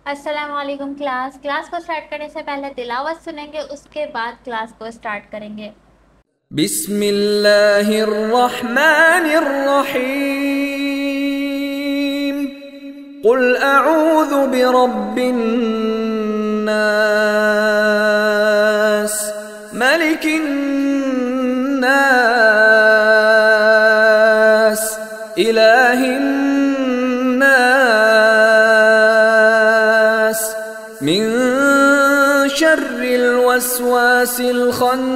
अस्सलाम वालेकुम class. Class को स्टार्ट करने से पहले तिलावत सुनेंगे, उसके बाद क्लास को स्टार्ट करेंगे। बिस्मिल्लाहिर रहमानिर रहीम। कुल अऊज़ु बिरब्बिन नास, मलिकिन नास, इलाहिन नास, मिन शर्रिल वस्वासिल खन्नास,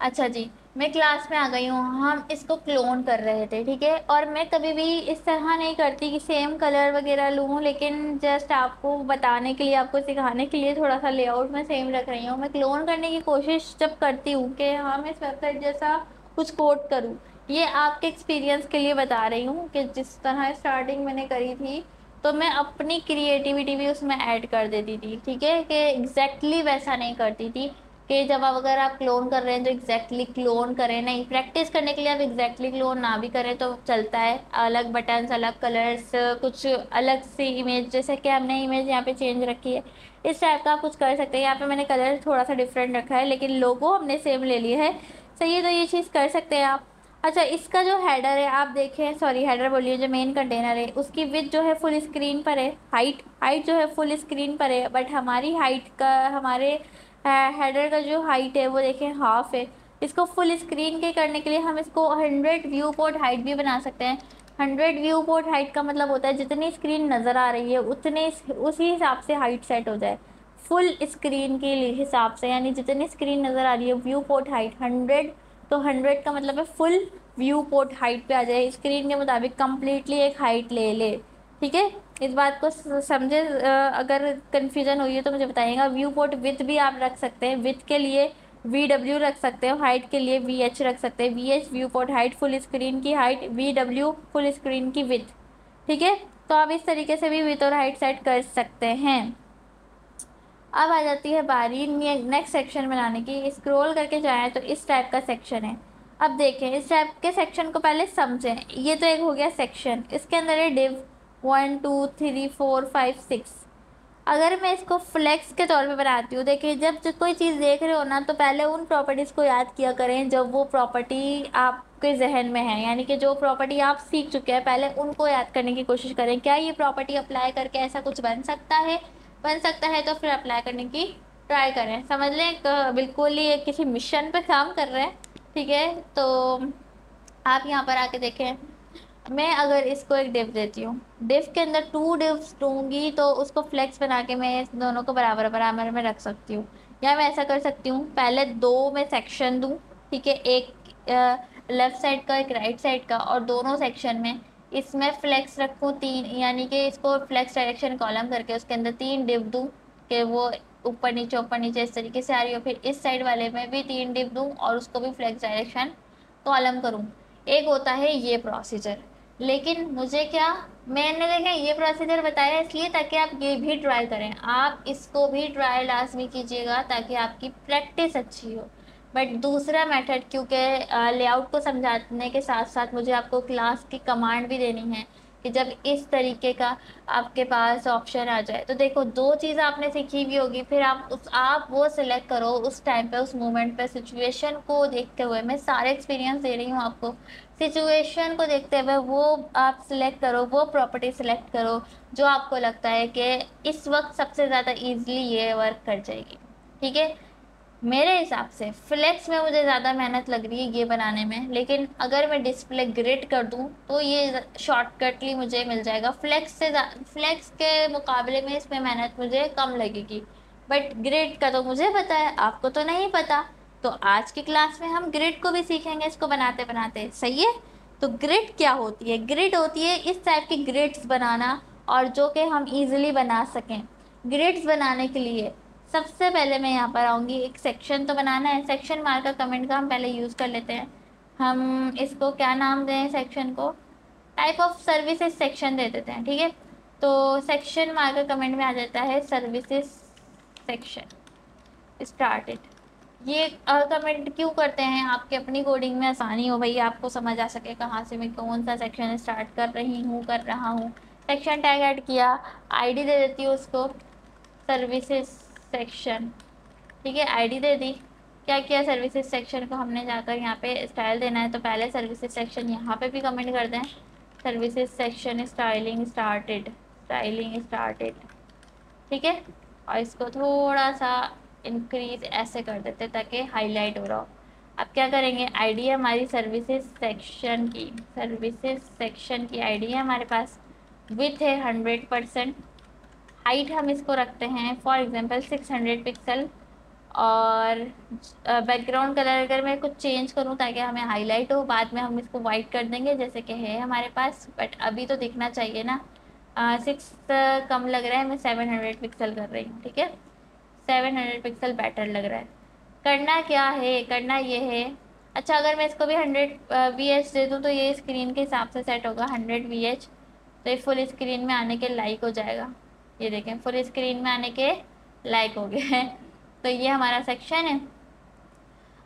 अच्छा जी, मैं क्लास में आ गई हूँ। हम इसको क्लोन कर रहे थे, ठीक है। और मैं कभी भी इस तरह नहीं करती कि सेम कलर वगैरह लूँ, लेकिन जस्ट आपको बताने के लिए, आपको सिखाने के लिए थोड़ा सा लेआउट में सेम रख रही हूँ। मैं क्लोन करने की कोशिश जब करती हूँ कि हम इस वेबसाइट जैसा कुछ कोड करूँ, ये आपके एक्सपीरियंस के लिए बता रही हूँ कि जिस तरह स्टार्टिंग मैंने करी थी, तो मैं अपनी क्रिएटिविटी भी उसमें ऐड कर देती थी, ठीक है। कि एग्जैक्टली वैसा नहीं करती थी कि जब आप अगर आप क्लोन कर रहे हैं तो एग्जैक्टली क्लोन करें, नहीं। प्रैक्टिस करने के लिए आप एग्जैक्टली क्लोन ना भी करें तो चलता है। अलग बटन्स, अलग कलर्स, कुछ अलग सी इमेज, जैसे कि हमने इमेज यहाँ पे चेंज रखी है, इस टाइप का आप कुछ कर सकते हैं। यहाँ पे मैंने कलर थोड़ा सा डिफरेंट रखा है, लेकिन लोगो हमने सेम ले लिया है। सही है, तो ये चीज़ कर सकते हैं आप। अच्छा, इसका जो हेडर है आप देखें, सॉरी हेडर बोलिए, जो मेन कंटेनर है उसकी विड्थ जो है फुल स्क्रीन पर है, हाइट हाइट जो है फुल स्क्रीन पर है, बट हमारी हाइट का, हमारे हेडर का जो हाइट है वो देखें हाफ है। इसको फुल स्क्रीन के करने के लिए हम इसको 100 व्यू पोर्ट हाइट भी बना सकते हैं। 100 व्यू पोर्ट हाइट का मतलब होता है जितनी स्क्रीन नज़र आ रही है उतने उसी हिसाब से हाइट सेट हो जाए फुल स्क्रीन के हिसाब से, यानी जितनी स्क्रीन नज़र आ रही है व्यू पोर्ट हाइट 100, तो 100 का मतलब है फुल व्यू पोर्ट हाइट पे आ जाए, स्क्रीन के मुताबिक कम्प्लीटली एक हाइट ले ले, ठीक है। इस बात को समझे। अगर कन्फ्यूजन हुई है तो मुझे बताइएगा। व्यू पोर्ट विथ भी आप रख सकते हैं, विथ के लिए VW रख सकते हो, हाइट के लिए VH रख सकते हैं। VH view port height, full screen की हाइट, VW फुल स्क्रीन की विथ, ठीक है। तो आप इस तरीके से भी विथ और हाइट सेट कर सकते हैं। अब आ जाती है बारी नेक्स्ट सेक्शन बनाने की। स्क्रॉल करके जाएं तो इस टाइप का सेक्शन है। अब देखें, इस टाइप के सेक्शन को पहले समझें। ये तो एक हो गया सेक्शन, इसके अंदर है डिव 1 2 3 4 5 6। अगर मैं इसको फ्लेक्स के तौर पे बनाती हूँ, देखिए जब कोई चीज़ देख रहे हो ना, तो पहले उन प्रॉपर्टीज़ को याद किया करें जब वो प्रॉपर्टी आपके जहन में है, यानी कि जो प्रॉपर्टी आप सीख चुके हैं पहले उनको याद करने की कोशिश करें। क्या ये प्रॉपर्टी अप्लाई करके ऐसा कुछ बन सकता है? बन सकता है तो फिर अप्लाई करने की ट्राई करें। समझ लें बिल्कुल ही एक किसी मिशन पे काम कर रहे हैं, ठीक है। तो आप यहाँ पर आके देखें, मैं अगर इसको एक डिव देती हूँ, डिव के अंदर 2 डिव्स दूंगी तो उसको फ्लेक्स बना के मैं इस दोनों को बराबर बराबर में रख सकती हूँ। या मैं ऐसा कर सकती हूँ, पहले 2 में सेक्शन दूँ, ठीक है, एक लेफ्ट साइड का, एक राइट साइड का, और दोनों सेक्शन में इसमें फ्लेक्स रखूँ 3, यानी कि इसको फ्लेक्स डायरेक्शन कॉलम करके उसके अंदर 3 डिव दूँ कि वो ऊपर नीचे इस तरीके से आ रही हो। फिर इस साइड वाले में भी 3 डिव दूँ और उसको भी फ्लेक्स डायरेक्शन कॉलम करूँ। एक होता है ये प्रोसीजर। लेकिन मुझे क्या, मैंने देखा ये प्रोसीजर बताया इसलिए ताकि आप ये भी ट्राई करें, आप इसको भी ट्राई लाजमी कीजिएगा ताकि आपकी प्रैक्टिस अच्छी हो। बट दूसरा मेथड, क्योंकि लेआउट को समझाने के साथ साथ मुझे आपको क्लास की कमांड भी देनी है कि जब इस तरीके का आपके पास ऑप्शन आ जाए तो देखो 2 चीज़ आपने सीखी भी होगी, फिर आप वो सिलेक्ट करो उस टाइम पे, उस मोमेंट पे, सिचुएशन को देखते हुए। मैं सारे एक्सपीरियंस दे रही हूँ आपको, सिचुएशन को देखते हुए वो आप सिलेक्ट करो, वो प्रॉपर्टी सिलेक्ट करो जो आपको लगता है कि इस वक्त सबसे ज़्यादा ईजिली ये वर्क कर जाएगी, ठीक है। मेरे हिसाब से फ्लेक्स में मुझे ज़्यादा मेहनत लग रही है ये बनाने में, लेकिन अगर मैं डिस्प्ले ग्रिड कर दूं तो ये शॉर्टकटली मुझे मिल जाएगा। फ्लेक्स के मुकाबले में इसमें मेहनत मुझे कम लगेगी, बट ग्रिड का तो मुझे पता है, आपको तो नहीं पता। तो आज की क्लास में हम ग्रिड को भी सीखेंगे इसको बनाते बनाते, सही है। तो ग्रिड क्या होती है? ग्रिड होती है इस टाइप की ग्रिड्स बनाना, और जो कि हम इजीली बना सकें। ग्रिड्स बनाने के लिए सबसे पहले मैं यहाँ पर आऊँगी, एक सेक्शन तो बनाना है। सेक्शन मार्कर कमेंट का हम पहले यूज़ कर लेते हैं। हम इसको क्या नाम दें सेक्शन को, टाइप ऑफ सर्विसेज सेक्शन दे देते हैं, ठीक है। तो सेक्शन मार्कर कमेंट में आ जाता है सर्विसेज सेक्शन स्टार्टेड। ये कमेंट क्यों करते हैं, आपके अपनी कोडिंग में आसानी हो भाई, आपको समझ आ सके कहाँ से मैं कौन सा सेक्शन स्टार्ट कर रही हूँ कर रहा हूँ। सेक्शन टैग ऐड किया, आईडी दे देती हूँ उसको सर्विसेज सेक्शन, ठीक है, आईडी दे दी। क्या किया, सर्विसेज सेक्शन को हमने जाकर यहाँ पे स्टाइल देना है, तो पहले सर्विसेज सेक्शन यहाँ पे भी कमेंट कर दें, services section styling started, styling started, ठीक है। और इसको थोड़ा सा इंक्रीज ऐसे कर देते ताकि हाईलाइट हो रहा हो। अब क्या करेंगे, आईडी है हमारी सर्विसेज सेक्शन की, सर्विसेज सेक्शन की आईडी है हमारे पास, विथ है 100%, हाइट हम इसको रखते हैं फॉर एग्जांपल 600 पिक्सल, और बैकग्राउंड कलर अगर मैं कुछ चेंज करूं ताकि हमें हाईलाइट हो, बाद में हम इसको वाइट कर देंगे जैसे कि है हमारे पास, बट अभी तो दिखना चाहिए ना। 6 कम लग रहा है, मैं 700 पिक्सल कर रही हूँ, ठीक है, 700 पिक्सल बेटर लग रहा है। करना क्या है, करना ये है, अच्छा अगर मैं इसको भी 100 VH दे दूँ तो ये स्क्रीन के हिसाब से सेट होगा 100 VH, तो ये फुल स्क्रीन में आने के लाइक हो जाएगा। ये देखें फुल स्क्रीन में आने के लाइक हो गए हैं। तो ये हमारा सेक्शन है।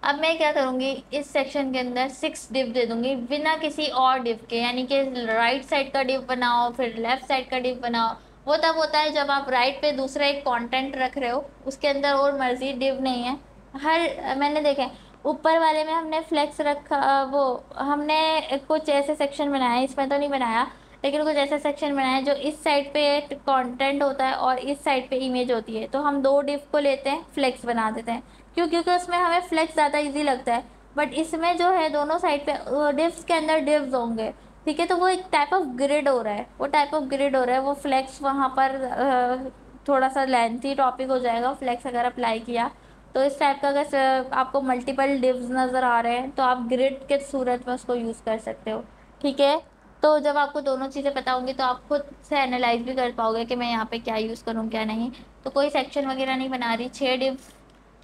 अब मैं क्या करूँगी, इस सेक्शन के अंदर 6 डिव दे दूँगी बिना किसी और डिव के, यानी कि राइट साइड का डिव बनाओ फिर लेफ़्ट साइड का डिव बनाओ। वो तब होता है जब आप राइट पे दूसरा एक कंटेंट रख रहे हो, उसके अंदर और मर्जी डिव नहीं है। हर मैंने देखे ऊपर वाले में हमने फ्लेक्स रखा, वो हमने कुछ ऐसे सेक्शन बनाए, इसमें तो नहीं बनाया, लेकिन कुछ ऐसा सेक्शन बनाया जो इस साइड पे कंटेंट होता है और इस साइड पे इमेज होती है, तो हम दो डिव को लेते हैं फ्लेक्स बना देते हैं। क्यों, क्योंकि उसमें हमें फ्लेक्स ज़्यादा इजी लगता है, बट इसमें जो है दोनों साइड पे डिव्स के अंदर डिव्स होंगे, ठीक है। तो वो एक टाइप ऑफ ग्रिड हो रहा है, वो टाइप ऑफ ग्रिड हो रहा है, वो फ्लेक्स वहाँ पर थोड़ा सा लेंथी टॉपिक हो जाएगा फ्लेक्स अगर अप्लाई किया। तो इस टाइप का अगर आपको मल्टीपल डिव्स नज़र आ रहे हैं तो आप ग्रिड के सूरत में उसको यूज़ कर सकते हो, ठीक है। तो जब आपको दोनों चीज़ें पता होंगी तो आप खुद से एनालाइज भी कर पाओगे कि मैं यहाँ पे क्या यूज़ करूँ क्या नहीं। तो कोई सेक्शन वगैरह नहीं बना रही, 6 डिव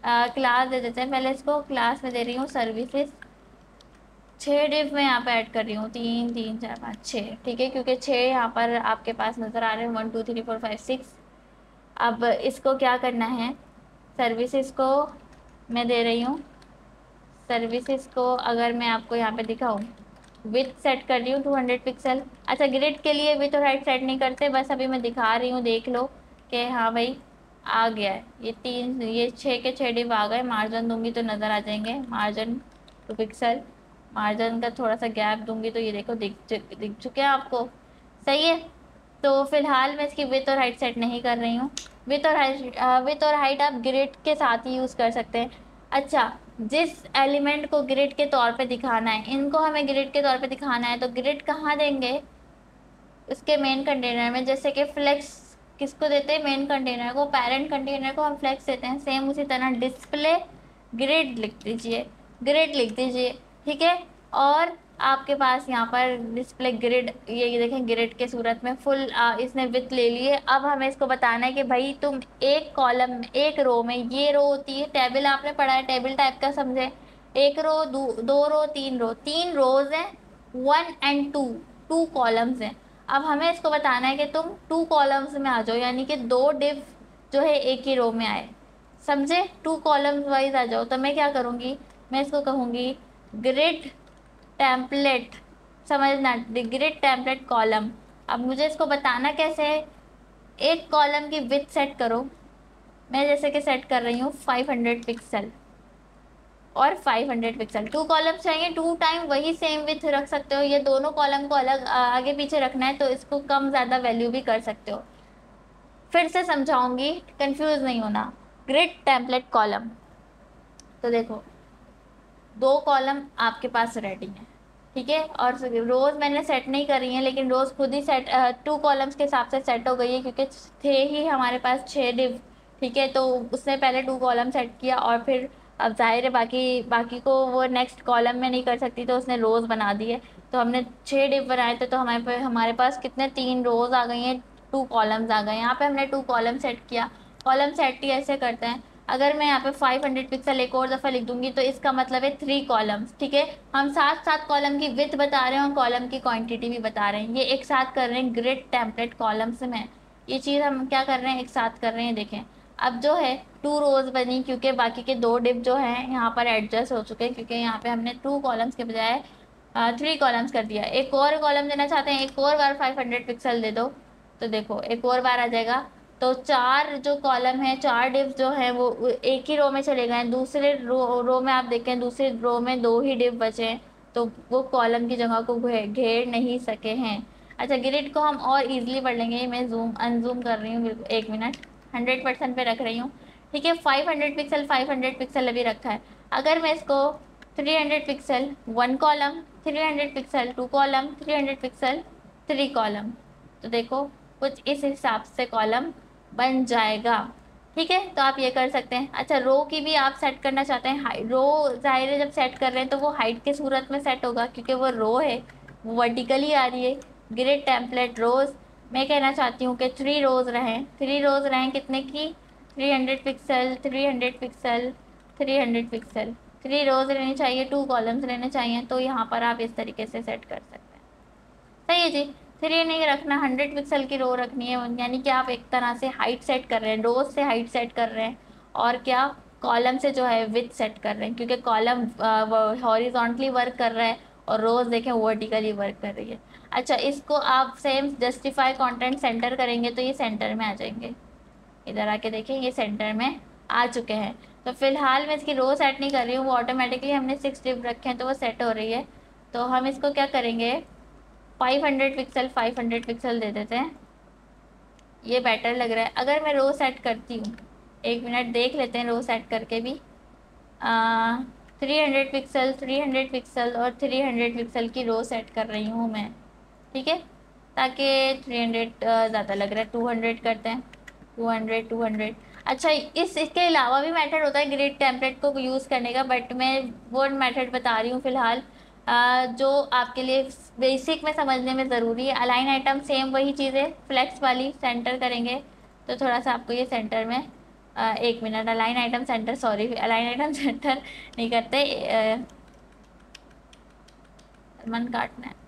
क्लास दे देते हैं। पहले इसको क्लास में दे रही हूँ सर्विसेज, 6 डिव मैं यहाँ पे ऐड कर रही हूँ, 3 3 4 5 6, ठीक है, क्योंकि 6 यहाँ पर आपके पास नज़र आ रहे हैं, 1 2 3 4 5 6। अब इसको क्या करना है, सर्विसेज को मैं दे रही हूँ, सर्विसेज को अगर मैं आपको यहाँ पे दिखाऊँ, विथ सेट कर रही हूँ 200 पिक्सल। अच्छा ग्रिड के लिए विथ और हाइट सेट नहीं करते, बस अभी मैं दिखा रही हूँ, देख लो कि हाँ भाई आ गया है। ये 6 के 6 डिव आ गए, मार्जिन दूंगी तो नज़र आ जाएंगे, मार्जिन 2 पिक्सल, मार्जिन का थोड़ा सा गैप दूंगी तो ये देखो दिख चुके हैं आपको, सही है। तो फिलहाल मैं इसकी विथ और हाइट सेट नहीं कर रही हूँ। विथ और हाइट आप ग्रिड के साथ ही यूज़ कर सकते हैं। अच्छा जिस एलिमेंट को ग्रिड के तौर पे दिखाना है, इनको हमें ग्रिड के तौर पे दिखाना है, तो ग्रिड कहाँ देंगे, उसके मेन कंटेनर में। जैसे कि फ्लेक्स किसको देते हैं, मेन कंटेनर को, पेरेंट कंटेनर को हम फ्लेक्स देते हैं। सेम उसी तरह डिस्प्ले ग्रिड लिख दीजिए, ग्रिड लिख दीजिए, ठीक है। और आपके पास यहाँ पर डिस्प्ले ग्रिड, ये देखें ग्रिड के सूरत में फुल इसने विथ ले लिए। अब हमें इसको बताना है कि भाई तुम एक कॉलम में, एक रो में, ये रो होती है टेबल, आपने पढ़ा है टेबल टाइप का समझे, एक रो दो रो तीन रो, 3 रोज हैं, 1 and 2, 2 कॉलम्स हैं। अब हमें इसको बताना है कि तुम 2 कॉलम्स में आ जाओ, यानी कि 2 डिव जो है एक ही रो में आए, समझे, 2 कॉलम्स वाइज आ जाओ। तो मैं क्या करूँगी, मैं इसको कहूँगी ग्रिड टेम्पलेट, समझना, ग्रिड टेम्पलेट कॉलम। अब मुझे इसको बताना कैसे है, एक कॉलम की विथ सेट करो, मैं जैसे कि सेट कर रही हूँ 500 पिक्सल और 500 पिक्सल, 2 कॉलम चाहिए, 2 टाइम वही सेम विथ रख सकते हो। ये दोनों कॉलम को अलग आगे पीछे रखना है तो इसको कम ज़्यादा वैल्यू भी कर सकते हो। फिर से समझाऊंगी, कंफ्यूज नहीं होना। ग्रिड टेम्पलेट कॉलम, तो देखो 2 कॉलम आपके पास रेडी हैं, ठीक है, और रोज़ मैंने सेट नहीं करी है, लेकिन रोज़ खुद ही सेट 2 कॉलम्स के हिसाब से सेट हो गई है, क्योंकि थे ही हमारे पास 6 डिव, ठीक है। तो उसने पहले 2 कॉलम सेट किया और फिर अब जाहिर है बाकी को वो नेक्स्ट कॉलम में नहीं कर सकती, तो उसने रोज़ बना दी है। तो हमने 6 डिव बनाए थे, तो हमारे पास कितने 3 रोज़ आ गई हैं, 2 कॉलम्स आ गए। यहाँ पे हमने 2 कॉलम सेट किया। कॉलम सेट ही ऐसे करते हैं, अगर मैं यहाँ पे 500 पिक्सल एक और दफ़ा लिख दूंगी तो इसका मतलब है 3 कॉलम्स, ठीक है। हम साथ साथ कॉलम की विड्थ बता रहे हैं और कॉलम की क्वांटिटी भी बता रहे हैं, ये एक साथ कर रहे हैं ग्रिड टेम्पलेट कॉलम्स में। ये चीज़ हम क्या कर रहे हैं, एक साथ कर रहे हैं। देखें अब जो है 2 रोज बनी, क्योंकि बाकी के 2 डिप जो हैं यहाँ पर एडजस्ट हो चुके हैं, क्योंकि यहाँ पे हमने 2 कॉलम्स के बजाय 3 कॉलम्स कर दिया। एक और कॉलम देना चाहते हैं, एक और बार 500 पिक्सल दे दो, तो देखो एक और बार आ जाएगा। तो 4 जो कॉलम है, 4 डिव जो है वो एक ही रो में चले गए। दूसरे रो में आप देखें, दूसरे रो में 2 ही डिव बचे हैं, तो वो कॉलम की जगह को घेर नहीं सके हैं। अच्छा, ग्रिड को हम और इजीली पढ़ लेंगे। मैं जूम अनजूम कर रही हूँ, बिल्कुल 1 मिनट, 100% पे रख रही हूँ, ठीक है। 500 पिक्सल 500 पिक्सल अभी रखा है। अगर मैं इसको 300 pixel 1 column, 300 pixel 2 column, 300 pixel 3 column, तो देखो कुछ इस हिसाब से कॉलम बन जाएगा, ठीक है। तो आप ये कर सकते हैं। अच्छा, रो की भी आप सेट करना चाहते हैं हाइट, रो जाहिर है जब सेट कर रहे हैं तो वो हाइट के सूरत में सेट होगा, क्योंकि वो रो है, वो वर्टिकली आ रही है। ग्रिड टेम्पलेट रोज, मैं कहना चाहती हूँ कि 3 रोज रहें, 3 रोज रहें कितने की, 300 पिक्सल 300 पिक्सल 300 पिक्सल, 3 रोज रहनी चाहिए, 2 कॉलम्स रहने चाहिए। तो यहाँ पर आप इस तरीके से सेट कर सकते हैं, सही है जी। 3 नहीं रखना, 100 पिक्सल की रो रखनी है, यानी कि आप एक तरह से हाइट सेट कर रहे हैं, रोज से हाइट सेट कर रहे हैं, और क्या कॉलम से जो है विड्थ सेट कर रहे हैं, क्योंकि कॉलम हॉरिजॉन्टली वर्क कर रहा है और रोज देखें वर्टिकली वर्क कर रही है। अच्छा, इसको आप सेम जस्टिफाई कंटेंट सेंटर करेंगे तो ये सेंटर में आ जाएंगे। इधर आके देखें, ये सेंटर में आ चुके हैं। तो फिलहाल मैं इसकी रो सेट नहीं कर रही हूँ, वो ऑटोमेटिकली हमने 6 डिव रखे हैं तो वो सेट हो रही है। तो हम इसको क्या करेंगे, 500 पिक्सल 500 पिक्सल दे देते हैं, ये बेटर लग रहा है। अगर मैं रो सेट करती हूँ, 1 मिनट देख लेते हैं रो सेट करके भी, 300 पिक्सल 300 पिक्सल और 300 पिक्सल की रो सेट कर रही हूँ मैं, ठीक है, ताकि 300 ज़्यादा लग रहा है, 200 करते हैं, 200 200। अच्छा, इसके अलावा भी मेथड होता है ग्रिड टेम्पलेट को यूज़ करने का, बट मैं वो मेथड बता रही हूँ फ़िलहाल जो आपके लिए बेसिक में समझने में ज़रूरी है। अलाइन आइटम सेम वही चीज़ है, फ्लेक्स वाली सेंटर करेंगे तो थोड़ा सा आपको ये सेंटर में 1 minute, align item centre, sorry align item centre नहीं करते, मन काटना है।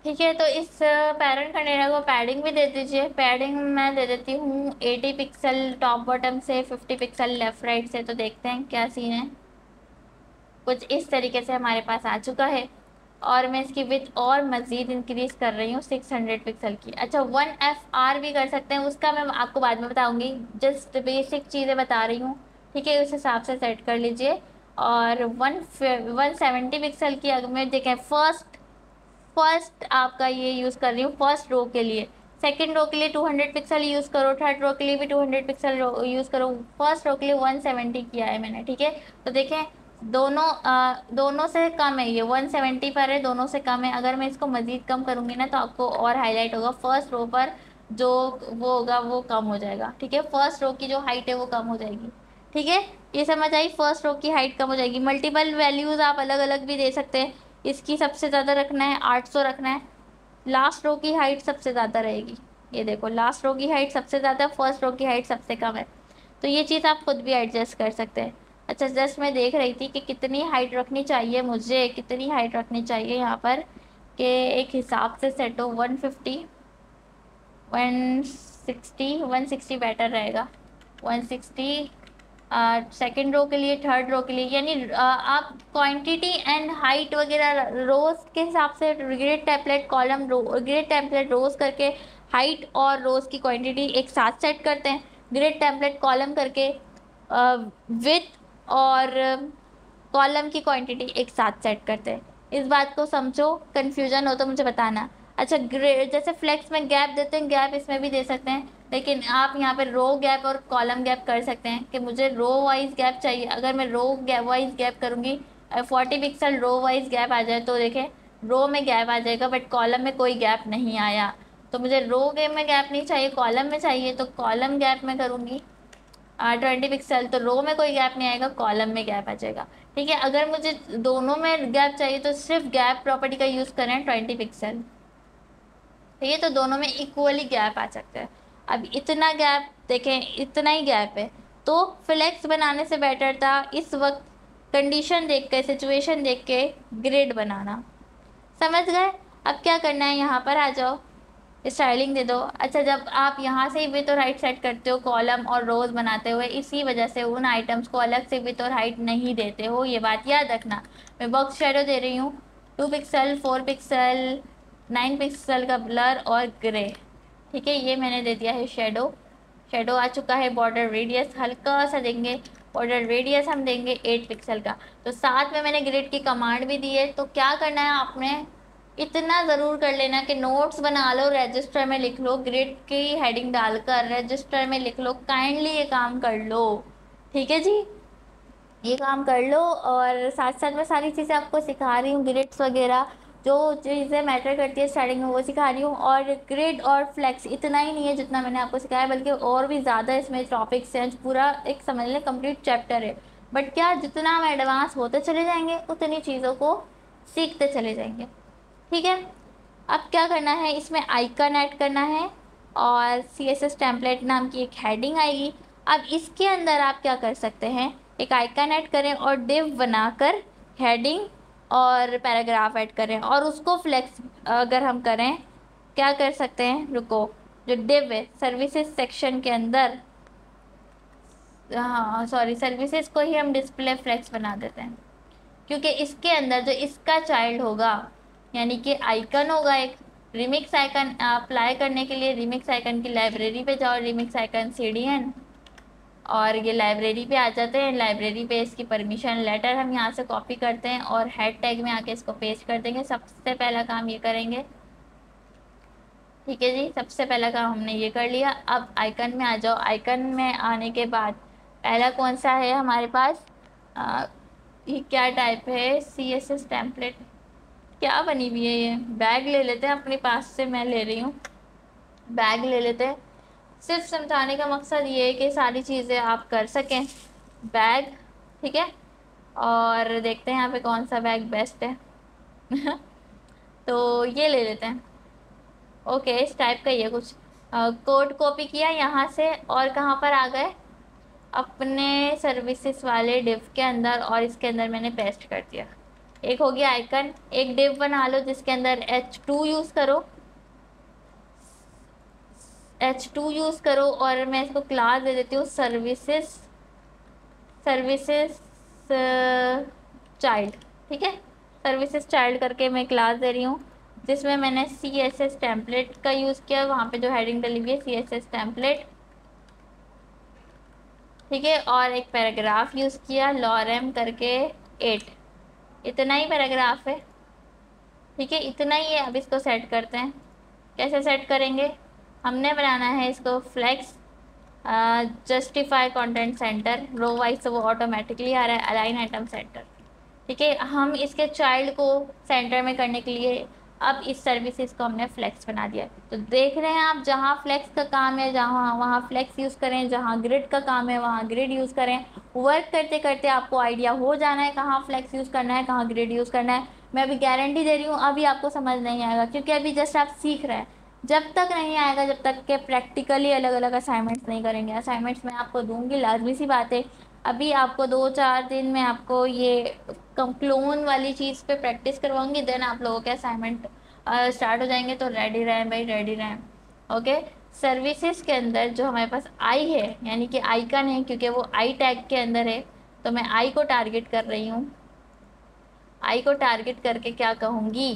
ठीक है, तो इस पेरेंट कंटेनर को पैडिंग भी दे दीजिए। पैडिंग मैं दे देती हूँ 80 पिक्सल टॉप बॉटम से, 50 पिक्सल लेफ़्ट राइट से। तो देखते हैं क्या सीन है। कुछ इस तरीके से हमारे पास आ चुका है, और मैं इसकी विड्थ और मज़ीद इंक्रीज़ कर रही हूँ 600 पिक्सल की। अच्छा, 1FR भी कर सकते हैं, उसका मैं आपको बाद में बताऊँगी, जस्ट बेसिक चीज़ें बता रही हूँ, ठीक है। उस हिसाब से सेट कर लीजिए। और 170 पिक्सल की अगर मैं देखें, फर्स्ट आपका ये यूज़ कर रही हूँ फर्स्ट रो के लिए, सेकंड रो के लिए 200 पिक्सल यूज़ करो, थर्ड रो के लिए भी 200 पिक्सल यूज़ करो, फर्स्ट रो के लिए 170 किया है मैंने, ठीक है। तो देखें दोनों से कम है, ये 170 पर है, दोनों से कम है। अगर मैं इसको मज़ीद कम करूँगी ना तो आपको और हाईलाइट होगा, फर्स्ट रो पर जो वो होगा वो कम हो जाएगा, ठीक है। फर्स्ट रो की जो हाइट है वो कम हो जाएगी, ठीक है। ये समझ आई, फर्स्ट रो की हाइट कम हो जाएगी। मल्टीपल वैल्यूज़ आप अलग अलग भी दे सकते हैं, इसकी सबसे ज़्यादा रखना है 800 रखना है, लास्ट रो की हाइट सबसे ज़्यादा रहेगी। ये देखो, लास्ट रो की हाइट सबसे ज़्यादा, फर्स्ट रो की हाइट सबसे कम है। तो ये चीज़ आप खुद भी एडजस्ट कर सकते हैं। अच्छा, जस्ट मैं देख रही थी कि कितनी हाइट रखनी चाहिए, मुझे कितनी हाइट रखनी चाहिए यहाँ पर, कि एक हिसाब से सेट हो 150 160 160 बेटर रहेगा, 160 सेकेंड रो के लिए, थर्ड रो के लिए, यानी आप क्वांटिटी एंड हाइट वगैरह रोज के हिसाब से grid template column grid template rows करके हाइट और रोज की क्वांटिटी एक साथ सेट करते हैं, ग्रिड टेम्पलेट कॉलम करके विथ और कॉलम की क्वांटिटी एक साथ सेट करते हैं। इस बात को समझो, कन्फ्यूजन हो तो मुझे बताना। अच्छा, जैसे फ्लेक्स में गैप देते हैं, गैप इसमें भी दे सकते हैं, लेकिन आप यहाँ पे रो गैप और कॉलम गैप कर सकते हैं कि मुझे रो वाइज गैप चाहिए। अगर मैं रो गैप वाइज गैप करूँगी, 40 पिक्सल रो वाइज गैप आ जाए तो देखें रो में गैप आ जाएगा, बट कॉलम में कोई गैप नहीं आया। तो मुझे रो गेम में गैप नहीं चाहिए, कॉलम में चाहिए, तो कॉलम गैप में करूँगी 20 पिक्सल। तो रो में कोई गैप नहीं आएगा, कॉलम में गैप आ जाएगा। ठीक है, अगर मुझे दोनों में गैप चाहिए तो सिर्फ गैप प्रॉपर्टी का यूज़ करें 20 पिक्सल। ठीक है, तो दोनों में इक्वली गैप आ सकता है। अब इतना गैप देखें, इतना ही गैप है, तो फ्लेक्स बनाने से बेटर था इस वक्त कंडीशन देख के, सिचुएशन देख के ग्रिड बनाना। समझ गए? अब क्या करना है, यहाँ पर आ जाओ, स्टाइलिंग दे दो। अच्छा, जब आप यहाँ से विथ और हाइट सेट करते हो कॉलम और रोज बनाते हुए, इसी वजह से उन आइटम्स को अलग से विथ और हाइट नहीं देते हो, ये बात याद रखना। मैं बॉक्स शेडो दे रही हूँ 2 पिक्सल, 4 पिक्सल, 9 पिक्सल का ब्लर और ग्रे। ठीक है, ये मैंने दे दिया है शेडो। शेडो आ चुका है। बॉर्डर रेडियस हल्का सा देंगे, बॉर्डर रेडियस हम देंगे 8 पिक्सल का। तो साथ में मैंने ग्रिड की कमांड भी दी है। तो क्या करना है आपने, इतना ज़रूर कर लेना कि नोट्स बना लो, रजिस्टर में लिख लो, ग्रिड की हेडिंग डालकर रजिस्टर में लिख लो, काइंडली ये काम कर लो। ठीक है जी, ये काम कर लो। और साथ साथ मैं सारी चीज़ें आपको सिखा रही हूँ, ग्रिड्स वगैरह जो चीज़ें मैटर करती है स्टार्टिंग में वो सिखा रही हूँ। और ग्रिड और फ्लेक्स इतना ही नहीं है जितना मैंने आपको सिखाया, बल्कि और भी ज़्यादा इसमें टॉपिक्स हैं, पूरा एक समझ लें कंप्लीट चैप्टर है। बट क्या, जितना हम एडवांस होते चले जाएंगे उतनी चीज़ों को सीखते चले जाएंगे। ठीक है, अब क्या करना है, इसमें आइकन ऐड करना है और CSS टेम्पलेट नाम की एक हेडिंग आएगी। अब इसके अंदर आप क्या कर सकते हैं, एक आइकन ऐड करें और डिव बनाकर हेडिंग और पैराग्राफ ऐड करें और उसको फ्लेक्स अगर हम करें, क्या कर सकते हैं, रुको, जो डिव है सर्विसेज सेक्शन के अंदर, हाँ सॉरी, सर्विसेज को ही हम डिस्प्ले फ्लेक्स बना देते हैं, क्योंकि इसके अंदर जो इसका चाइल्ड होगा, यानी कि आइकन होगा एक, रिमिक्स आइकन अप्लाई करने के लिए रिमिक्स आइकन की लाइब्रेरी पे जाओ, रिमिक्स आइकन CDN, और ये लाइब्रेरी पे आ जाते हैं। लाइब्रेरी पे इसकी परमिशन लेटर हम यहाँ से कॉपी करते हैं और हेड टैग में आके इसको पेस्ट कर देंगे। सबसे पहला काम ये करेंगे। ठीक है जी, सबसे पहला काम हमने ये कर लिया। अब आइकन में आ जाओ। आइकन में आने के बाद पहला कौन सा है हमारे पास, ये क्या टाइप है, CSS टेम्पलेट क्या बनी हुई है, ये बैग ले लेते हैं अपने पास से, मैं ले रही हूँ, बैग ले लेते हैं। सिर्फ समझाने का मकसद ये है कि सारी चीज़ें आप कर सकें। बैग, ठीक है, और देखते हैं यहाँ पे कौन सा बैग बेस्ट है तो ये ले लेते हैं। ओके, इस टाइप का ये कुछ कोड कॉपी किया यहाँ से और कहाँ पर आ गए, अपने सर्विसेज वाले डिव के अंदर, और इसके अंदर मैंने पेस्ट कर दिया। एक हो गया आइकन। एक डिव बना लो जिसके अंदर H2 यूज़ करो, H2 यूज़ करो, और मैं इसको क्लास दे देती हूँ सर्विसेज, सर्विसेज चाइल्ड। ठीक है, सर्विसेज चाइल्ड करके मैं क्लास दे रही हूँ, जिसमें मैंने CSS टेम्पलेट का यूज़ किया। वहाँ पे जो हेडिंग डली हुई है CSS टेम्पलेट, ठीक है, और एक पैराग्राफ यूज़ किया लॉरेम करके 8। इतना ही पैराग्राफ है। ठीक है, इतना ही है। अब इसको सेट करते हैं। कैसे सेट करेंगे, हमने बनाना है इसको flex justify content center, row wise तो वो ऑटोमेटिकली आ रहा है, अलाइन आइटम सेंटर। ठीक है, हम इसके चाइल्ड को सेंटर में करने के लिए अब इस सर्विसेज को हमने फ्लेक्स बना दिया है। तो देख रहे हैं आप, जहाँ फ्लेक्स का काम है जहाँ वहाँ फ्लेक्स यूज़ करें, जहाँ ग्रिड का काम है वहाँ ग्रिड यूज़ करें। वर्क करते करते आपको आइडिया हो जाना है कहाँ फ्लेक्स यूज़ करना है, कहाँ ग्रिड यूज़ करना है। मैं अभी गारंटी दे रही हूँ अभी आपको समझ नहीं आएगा, क्योंकि अभी जस्ट आप सीख रहे हैं। जब तक नहीं आएगा, जब तक के प्रैक्टिकली अलग अलग असाइनमेंट्स नहीं करेंगे। असाइनमेंट्स मैं आपको दूंगी, लाजमी सी बात है। अभी आपको 2-4 दिन में आपको ये क्लोन वाली चीज़ पे प्रैक्टिस करवाऊंगी, देन आप लोगों के असाइनमेंट स्टार्ट हो जाएंगे। तो रेडी रहें भाई, रेडी रहें। ओके, सर्विसेज के अंदर जो हमारे पास आई है, यानी कि आइकन है, क्योंकि वो आई टैग के अंदर है, तो मैं आई को टारगेट कर रही हूँ। आई को टारगेट करके क्या कहूँगी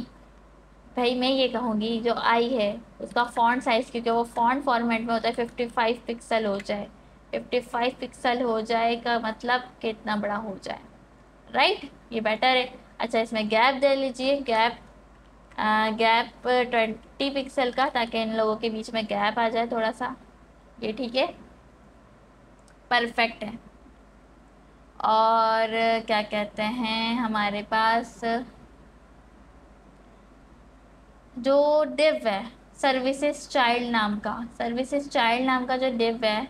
भाई, मैं ये कहूँगी जो आई है उसका फॉन्ट साइज़, क्योंकि वो फॉन्ट फॉर्मेट में होता है, 55 पिक्सल हो जाए। 55 पिक्सल हो जाए का मतलब कितना बड़ा हो जाए, राइट, ये बेटर है। अच्छा, इसमें गैप दे लीजिए, गैप 20 पिक्सल का, ताकि इन लोगों के बीच में गैप आ जाए थोड़ा सा। ये ठीक है, परफेक्ट है। और क्या कहते हैं, हमारे पास जो डिव है, सर्विसेज चाइल्ड नाम का, सर्विसेज चाइल्ड नाम का जो डिव है,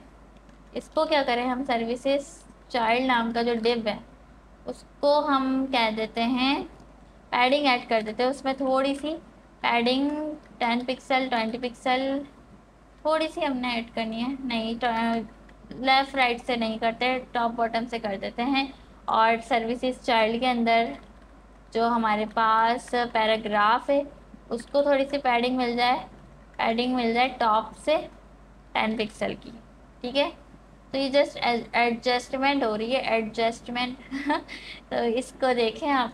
इसको क्या करें हम, सर्विसेज चाइल्ड नाम का जो डिव है उसको हम कह देते हैं पैडिंग ऐड कर देते हैं, उसमें थोड़ी सी पैडिंग 10 पिक्सल 20 पिक्सल थोड़ी सी हमने ऐड करनी है, नहीं लेफ़्ट राइट से नहीं करते, टॉप बॉटम से कर देते हैं। और सर्विसेज चाइल्ड के अंदर जो हमारे पास पैराग्राफ है उसको थोड़ी सी पैडिंग मिल जाए टॉप से 10 पिक्सल की, ठीक है। तो ये जस्ट एडजस्टमेंट हो रही है, एडजस्टमेंट तो इसको देखें आप,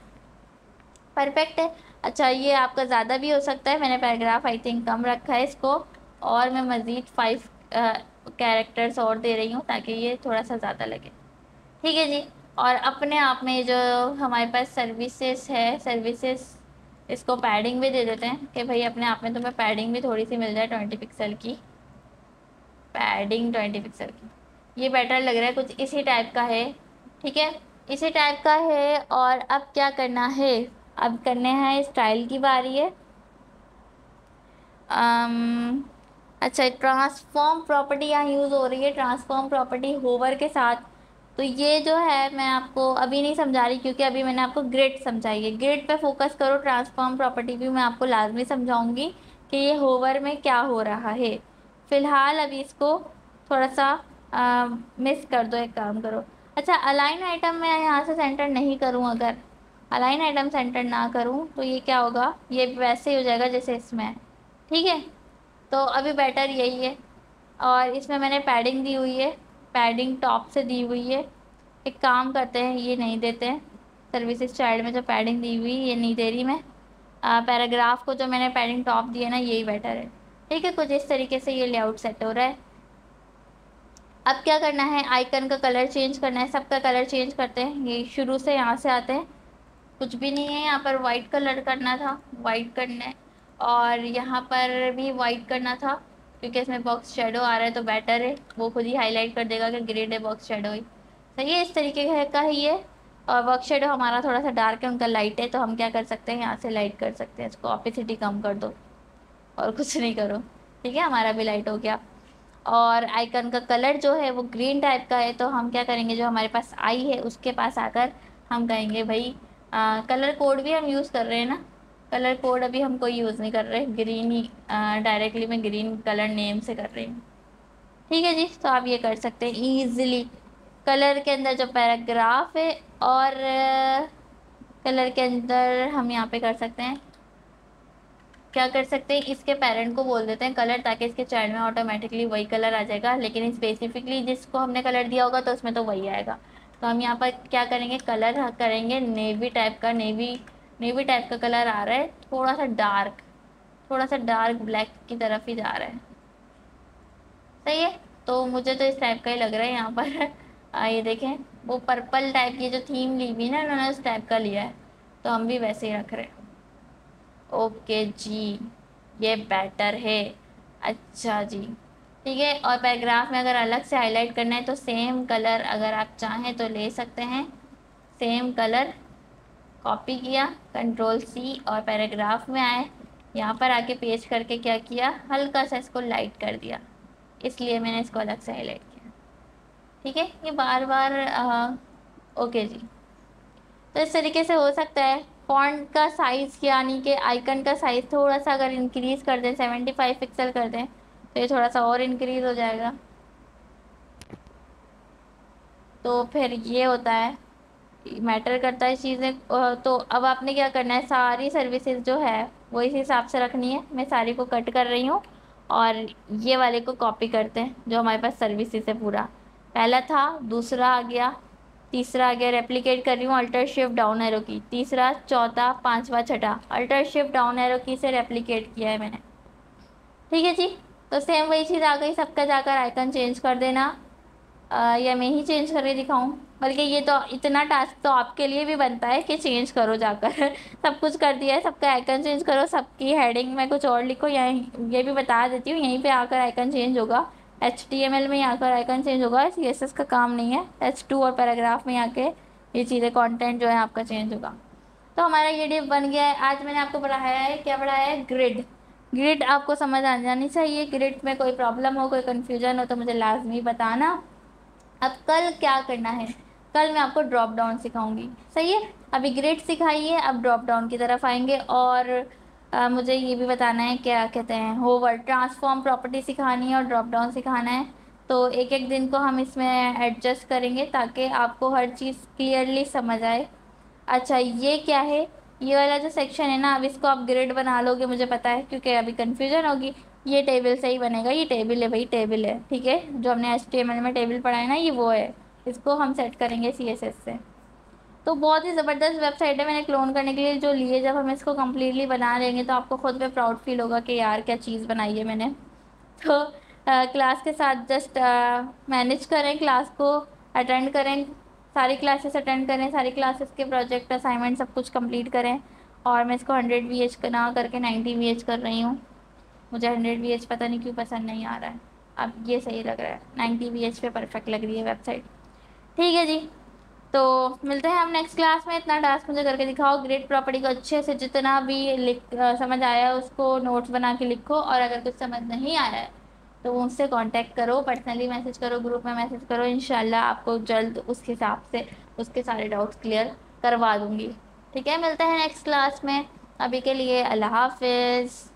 परफेक्ट है। अच्छा, ये आपका ज़्यादा भी हो सकता है, मैंने पैराग्राफ आई थिंक कम रखा है इसको, और मैं मज़ीद 5 कैरेक्टर्स और दे रही हूँ ताकि ये थोड़ा सा ज़्यादा लगे, ठीक है जी। और अपने आप में जो हमारे पास सर्विसेज है, सर्विसेज इसको पैडिंग भी दे देते हैं कि भाई अपने आप में तुम्हें पैडिंग भी थोड़ी सी मिल जाए 20 पिक्सल की, पैडिंग 20 पिक्सल की, ये बेटर लग रहा है, कुछ इसी टाइप का है, ठीक है, इसी टाइप का है। और अब क्या करना है, अब करने हैं स्टाइल की बारी है। अच्छा, ट्रांसफॉर्म प्रॉपर्टी यहाँ यूज़ हो रही है, ट्रांसफॉर्म प्रॉपर्टी होवर के साथ। तो ये जो है मैं आपको अभी नहीं समझा रही क्योंकि अभी मैंने आपको ग्रिड समझाई है, ग्रिड पे फोकस करो, ट्रांसफॉर्म प्रॉपर्टी भी मैं आपको लाजमी समझाऊंगी कि ये होवर में क्या हो रहा है। फ़िलहाल अभी इसको थोड़ा सा मिस कर दो, एक काम करो। अच्छा, अलाइन आइटम मैं यहाँ से सेंटर नहीं करूँ, अगर अलाइन आइटम सेंटर ना करूँ तो ये क्या होगा, ये वैसे ही हो जाएगा जैसे इसमें है, ठीक है। तो अभी बेटर यही है, और इसमें मैंने पैडिंग दी हुई है, पैडिंग टॉप से दी हुई है। एक काम करते हैं, ये नहीं देते हैं, सर्विसेज चाइल्ड में जो पैडिंग दी हुई ये नहीं दे रही मैं, पैराग्राफ को जो मैंने पैडिंग टॉप दी है ना, यही बेटर है, ठीक है। कुछ इस तरीके से ये लेआउट सेट हो रहा है। अब क्या करना है, आइकन का कलर चेंज करना है, सबका कलर चेंज करते हैं, ये शुरू से यहाँ से आते हैं, कुछ भी नहीं है, यहाँ पर वाइट कलर करना था, वाइट करना है, और यहाँ पर भी वाइट करना था क्योंकि इसमें बॉक्स शेडो आ रहा है तो बेटर है, वो खुद ही हाईलाइट कर देगा कि ग्रेड है बॉक्स शेडो ही, सही है, इस तरीके का ही है। और बॉक्स शेडो हमारा थोड़ा सा डार्क है, उनका लाइट है, तो हम क्या कर सकते हैं, यहाँ से लाइट कर सकते हैं, इसको ऑपेसिटी कम कर दो और कुछ नहीं करो, ठीक है, हमारा भी लाइट हो गया। और आइकन का कलर जो है वो ग्रीन टाइप का है, तो हम क्या करेंगे, जो हमारे पास आई है उसके पास आकर हम कहेंगे भाई कलर कोड भी हम यूज़ कर रहे हैं ना, कलर कोड अभी हम कोई यूज़ नहीं कर रहे, ग्रीन ही डायरेक्टली मैं ग्रीन कलर नेम से कर रही हूँ, ठीक है जी। तो आप ये कर सकते हैं ईज़िली, कलर के अंदर जो पैराग्राफ है, और कलर के अंदर हम यहाँ पे कर सकते हैं, क्या कर सकते हैं, इसके पेरेंट को बोल देते हैं कलर, ताकि इसके चाइल्ड में ऑटोमेटिकली वही कलर आ जाएगा, लेकिन स्पेसिफिकली जिसको हमने कलर दिया होगा तो उसमें तो वही आएगा। तो हम यहाँ पर क्या करेंगे, कलर करेंगे नेवी टाइप का, नेवी टाइप का कलर आ रहा है, थोड़ा सा डार्क ब्लैक की तरफ ही जा रहा है, सही है। तो मुझे तो इस टाइप का ही लग रहा है यहाँ पर ये देखें, वो पर्पल टाइप की जो थीम ली हुई ना उन्होंने, उस टाइप का लिया है, तो हम भी वैसे ही रख रहे हैं। ओके जी, ये बेटर है, अच्छा जी, ठीक है। और पैराग्राफ में अगर अलग से हाईलाइट करना है तो सेम कलर अगर आप चाहें तो ले सकते हैं, सेम कलर कॉपी किया, कंट्रोल C, और पैराग्राफ में आए, यहाँ पर आके पेस्ट करके क्या किया, हल्का सा इसको लाइट कर दिया, इसलिए मैंने इसको अलग से हाईलाइट किया, ठीक है। ये बार बार ओके जी, तो इस तरीके से हो सकता है। फॉन्ट का साइज़ यानी कि आइकन का साइज़ थोड़ा सा अगर इंक्रीज़ कर दें, 75 पिक्सल कर दें, तो ये थोड़ा सा और इंक्रीज़ हो जाएगा, तो फिर ये होता है, मैटर करता है चीज़ें। तो अब आपने क्या करना है, सारी सर्विसेज जो है वो इस हिसाब से रखनी है, मैं सारी को कट कर रही हूँ, और ये वाले को कॉपी करते हैं जो हमारे पास सर्विसेज है, पूरा पहला था, दूसरा आ गया, तीसरा आ गया, रेप्लिकेट कर रही हूँ अल्टर शिफ्ट डाउन एरो की, तीसरा, चौथा, पांचवा, छठा, अल्टर शिफ्ट डाउन एरो की से रेप्लिकेट किया है मैंने, ठीक है जी। तो सेम वही चीज़ आ गई, सबका जाकर आइकन चेंज कर देना, या मैं ही चेंज करके दिखाऊं, बल्कि ये तो इतना टास्क तो आपके लिए भी बनता है कि चेंज करो जाकर सब कुछ कर दिया है, सबका आइकन चेंज करो, सबकी हेडिंग में कुछ और लिखो, यहीं ये भी बता देती हूँ, यहीं पे आकर आइकन चेंज होगा, HTML में आकर आइकन चेंज होगा, CSS का काम नहीं है, H2 और पैराग्राफ में आके ये चीज़ें कंटेंट जो है आपका चेंज होगा। तो हमारा ये डिव बन गया है। आज मैंने आपको पढ़ाया है, क्या पढ़ाया है, ग्रिड। ग्रिड आपको समझ आ जानी चाहिए। ग्रिड में कोई प्रॉब्लम हो, कोई कन्फ्यूजन हो तो मुझे लाजमी बताना। अब कल क्या करना है, कल मैं आपको ड्रॉप डाउन सिखाऊंगी, सही है। अभी ग्रिड सिखाई है, अब ड्रॉप डाउन की तरफ आएंगे। और मुझे ये भी बताना है, क्या कहते हैं, होवर ट्रांसफॉर्म प्रॉपर्टी सिखानी है और ड्रॉप डाउन सिखाना है। तो एक एक दिन को हम इसमें एडजस्ट करेंगे ताकि आपको हर चीज़ क्लियरली समझ आए। अच्छा ये क्या है, ये वाला जो सेक्शन है ना, अब इसको आप ग्रिड बना लोगे मुझे पता है, क्योंकि अभी कन्फ्यूजन होगी। ये टेबल से ही बनेगा, ये टेबल है भाई, टेबल है, ठीक है। जो हमने HTML में टेबल पढ़ा है ना, ये वो है। इसको हम सेट करेंगे CSS से। तो बहुत ही ज़बरदस्त वेबसाइट है, मैंने क्लोन करने के लिए जो लिए। जब हम इसको कम्प्लीटली बना लेंगे तो आपको खुद पे प्राउड फील होगा कि यार क्या चीज़ बनाई है मैंने। तो क्लास के साथ जस्ट मैनेज करें, क्लास को अटेंड करें, सारी क्लासेस अटेंड करें, सारी क्लासेस के प्रोजेक्ट असाइनमेंट सब कुछ कंप्लीट करें। और मैं इसको 100 VH ना करके 90 VH कर रही हूँ। मुझे 100 VH पता नहीं क्यों पसंद नहीं आ रहा है, अब ये सही लग रहा है, 90 VH पे परफेक्ट लग रही है वेबसाइट। ठीक है जी, तो मिलते हैं हम नेक्स्ट क्लास में। इतना टास्क मुझे करके दिखाओ, ग्रिड प्रॉपर्टी को अच्छे से जितना भी समझ आया उसको नोट्स बना के लिखो। और अगर कुछ समझ नहीं आया है तो मुझसे कांटेक्ट करो, पर्सनली मैसेज करो, ग्रुप में मैसेज करो, इंशाल्लाह आपको जल्द उस हिसाब से उसके सारे डाउट्स क्लियर करवा दूँगी। ठीक है, मिलते हैं नेक्स्ट क्लास में। अभी के लिए अल्लाह हाफिज़।